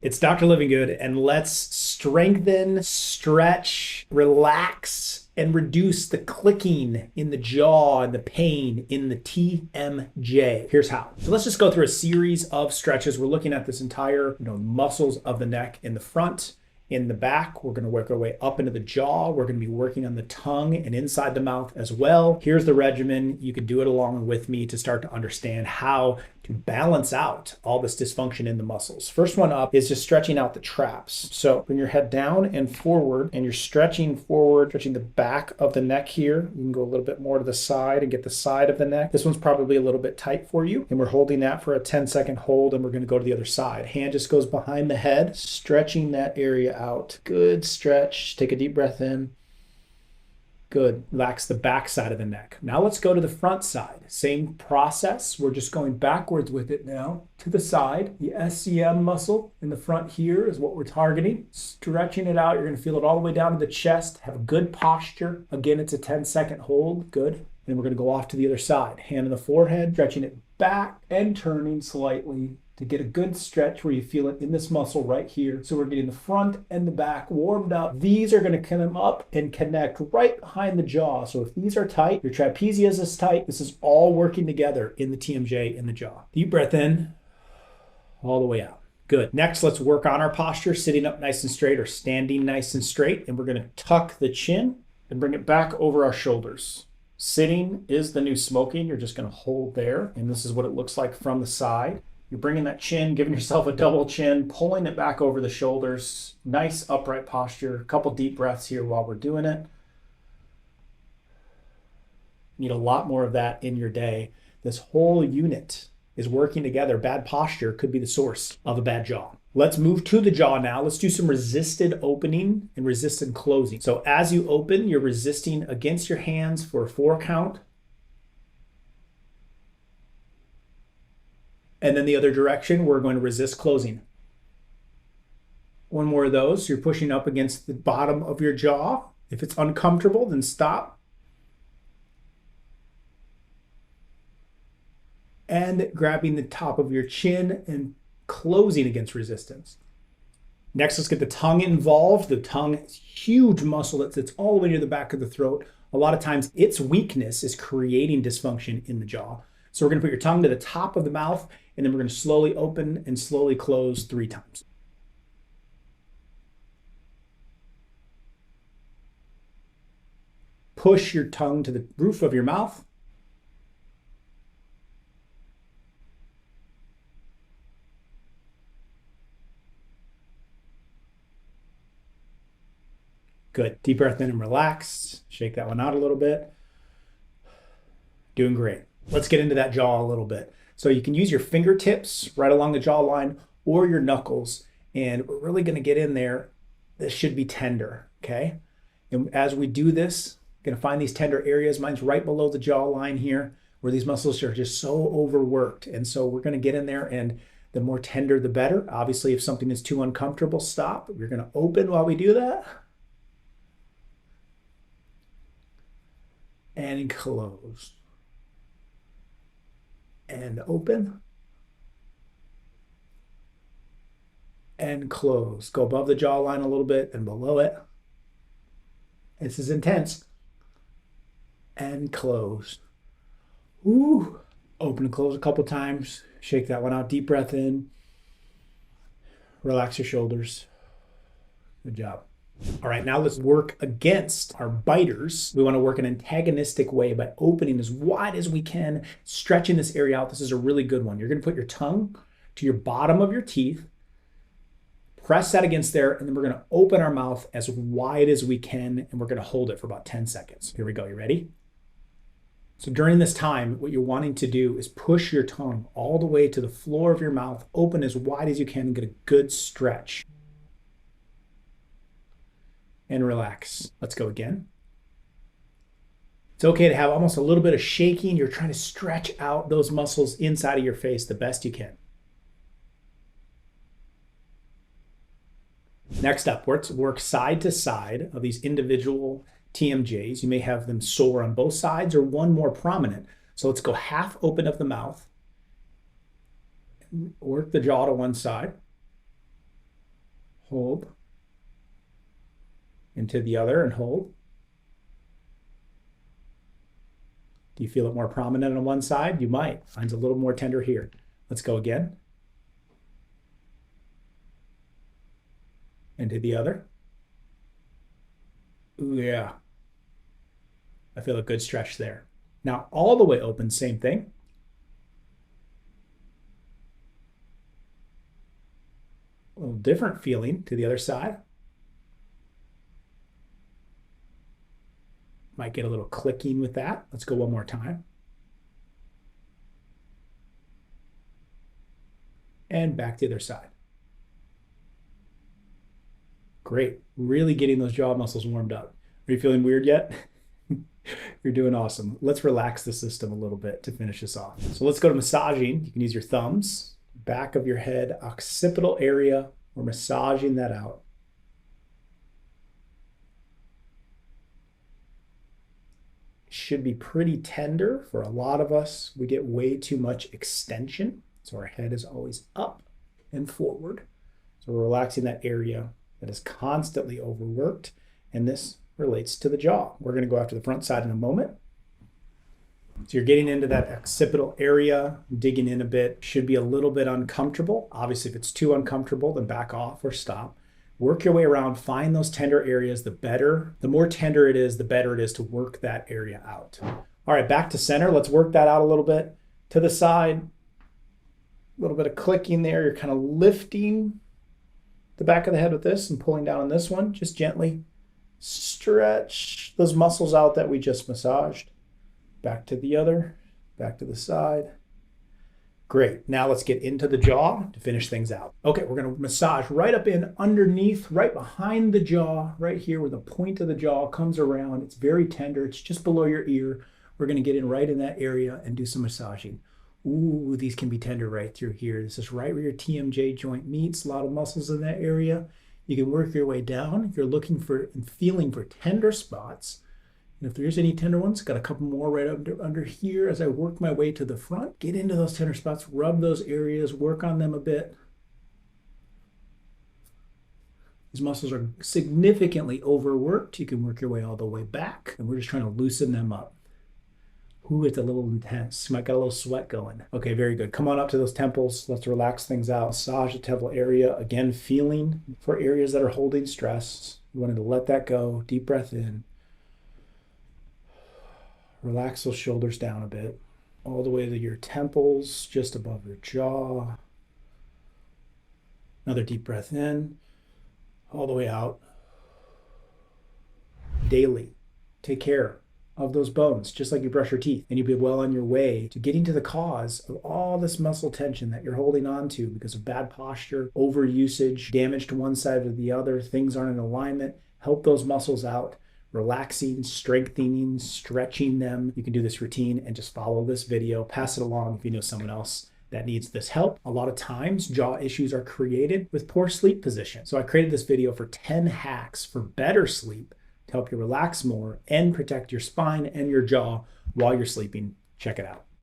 It's Dr. Living Good, and let's strengthen, stretch, relax, and reduce the clicking in the jaw and the pain in the TMJ. Here's how. So let's just go through a series of stretches. We're looking at this entire, muscles of the neck in the front. In the back, we're going to work our way up into the jaw. We're going to be working on the tongue and inside the mouth as well. Here's the regimen. You can do it along with me to start to understand how to balance out all this dysfunction in the muscles. First one up is just stretching out the traps. So bring your head down and forward, and you're stretching forward, stretching the back of the neck here. You can go a little bit more to the side and get the side of the neck. This one's probably a little bit tight for you, and we're holding that for a 10-second hold, and we're going to go to the other side. Hand just goes behind the head, stretching that area out. Good stretch. Take a deep breath in. Good. Relax the back side of the neck. Now let's go to the front side. Same process. We're just going backwards with it now to the side. The SCM muscle in the front here is what we're targeting. Stretching it out. You're going to feel it all the way down to the chest. Have a good posture. Again, it's a 10-second hold. Good. And we're going to go off to the other side. Hand on the forehead, stretching it back and turning slightly to get a good stretch where you feel it in this muscle right here. So we're getting the front and the back warmed up. These are going to come up and connect right behind the jaw. So if these are tight, your trapezius is tight. This is all working together in the TMJ in the jaw. Deep breath in, all the way out. Good. Next, let's work on our posture, sitting up nice and straight or standing nice and straight. And we're going to tuck the chin and bring it back over our shoulders. Sitting is the new smoking. You're just going to hold there. And this is what it looks like from the side. You're bringing that chin, giving yourself a double chin, pulling it back over the shoulders. Nice upright posture. A couple deep breaths here while we're doing it. Need a lot more of that in your day. This whole unit is working together. Bad posture could be the source of a bad jaw. Let's move to the jaw now. Let's do some resisted opening and resisted closing. So as you open, you're resisting against your hands for a 4 count. And then the other direction, we're going to resist closing. One more of those. You're pushing up against the bottom of your jaw. If it's uncomfortable, then stop. And grabbing the top of your chin and closing against resistance. Next, let's get the tongue involved. The tongue is a huge muscle that sits all the way to the back of the throat. A lot of times its weakness is creating dysfunction in the jaw. So we're going to put your tongue to the top of the mouth, and then we're going to slowly open and slowly close 3 times. Push your tongue to the roof of your mouth. Good. Deep breath in and relax. Shake that one out a little bit. Doing great. Let's get into that jaw a little bit. So you can use your fingertips right along the jawline or your knuckles. And we're really going to get in there. This should be tender, okay? And as we do this, going to find these tender areas. Mine's right below the jawline here, where these muscles are just so overworked. And so we're going to get in there, and the more tender, the better. Obviously, if something is too uncomfortable, stop. We're going to open while we do that. And close. And open. And close. Go above the jawline a little bit and below it. This is intense. And close. Ooh. Open and close a couple times. Shake that one out. Deep breath in. Relax your shoulders. Good job. All right, now let's work against our biters. We want to work an antagonistic way by opening as wide as we can, stretching this area out. This is a really good one. You're going to put your tongue to your bottom of your teeth, press that against there, and then we're going to open our mouth as wide as we can, and we're going to hold it for about 10 seconds. Here we go. You ready? So during this time, what you're wanting to do is push your tongue all the way to the floor of your mouth, open as wide as you can, and get a good stretch. And relax. Let's go again. It's okay to have almost a little bit of shaking. You're trying to stretch out those muscles inside of your face the best you can. Next up, let's work side to side of these individual TMJs. You may have them sore on both sides or one more prominent. So let's go half open of the mouth. Work the jaw to one side. hold, into the other and hold. Do you feel it more prominent on one side? You might. Mine's a little more tender here. Let's go again. Into the other. Ooh, yeah. I feel a good stretch there. Now all the way open, same thing. A little different feeling to the other side. Might get a little clicking with that. Let's go one more time. And back to the other side. Great. Really getting those jaw muscles warmed up. Are you feeling weird yet? You're doing awesome. Let's relax the system a little bit to finish this off. So let's go to massaging. You can use your thumbs, back of your head, occipital area. We're massaging that out. Should be pretty tender. For a lot of us, we get way too much extension. So our head is always up and forward. So we're relaxing that area that is constantly overworked. And this relates to the jaw. We're going to go after the front side in a moment. So you're getting into that occipital area, digging in a bit. Should be a little bit uncomfortable. Obviously, if it's too uncomfortable, then back off or stop. Work your way around, find those tender areas. The more tender it is, the better it is to work that area out. All right, back to center. Let's work that out a little bit. To the side, a little bit of clicking there. You're kind of lifting the back of the head with this and pulling down on this one. Just gently stretch those muscles out that we just massaged. Back to the other, back to the side. Great. Now let's get into the jaw to finish things out. Okay, we're going to massage right up in underneath, right behind the jaw, right here where the point of the jaw comes around. It's very tender. It's just below your ear. We're going to get in right in that area and do some massaging. Ooh, these can be tender right through here. This is right where your TMJ joint meets. A lot of muscles in that area. You can work your way down. You're looking for and feeling for tender spots. And if there's any tender ones, got a couple more right under here as I work my way to the front. Get into those tender spots, rub those areas, work on them a bit. These muscles are significantly overworked. You can work your way all the way back, and we're just trying to loosen them up. Ooh, it's a little intense. Might got a little sweat going. Okay, very good. Come on up to those temples. Let's relax things out. Massage the temple area. Again, feeling for areas that are holding stress. You want to let that go. Deep breath in. Relax those shoulders down a bit. All the way to your temples, just above your jaw. Another deep breath in. All the way out. Daily. Take care of those bones, just like you brush your teeth, and you'll be well on your way to getting to the cause of all this muscle tension that you're holding on to because of bad posture, overusage, damage to one side or the other, things aren't in alignment. Help those muscles out, relaxing, strengthening, stretching them. You can do this routine and just follow this video, pass it along if you know someone else that needs this help. A lot of times jaw issues are created with poor sleep position. So I created this video for 10 hacks for better sleep to help you relax more and protect your spine and your jaw while you're sleeping. Check it out.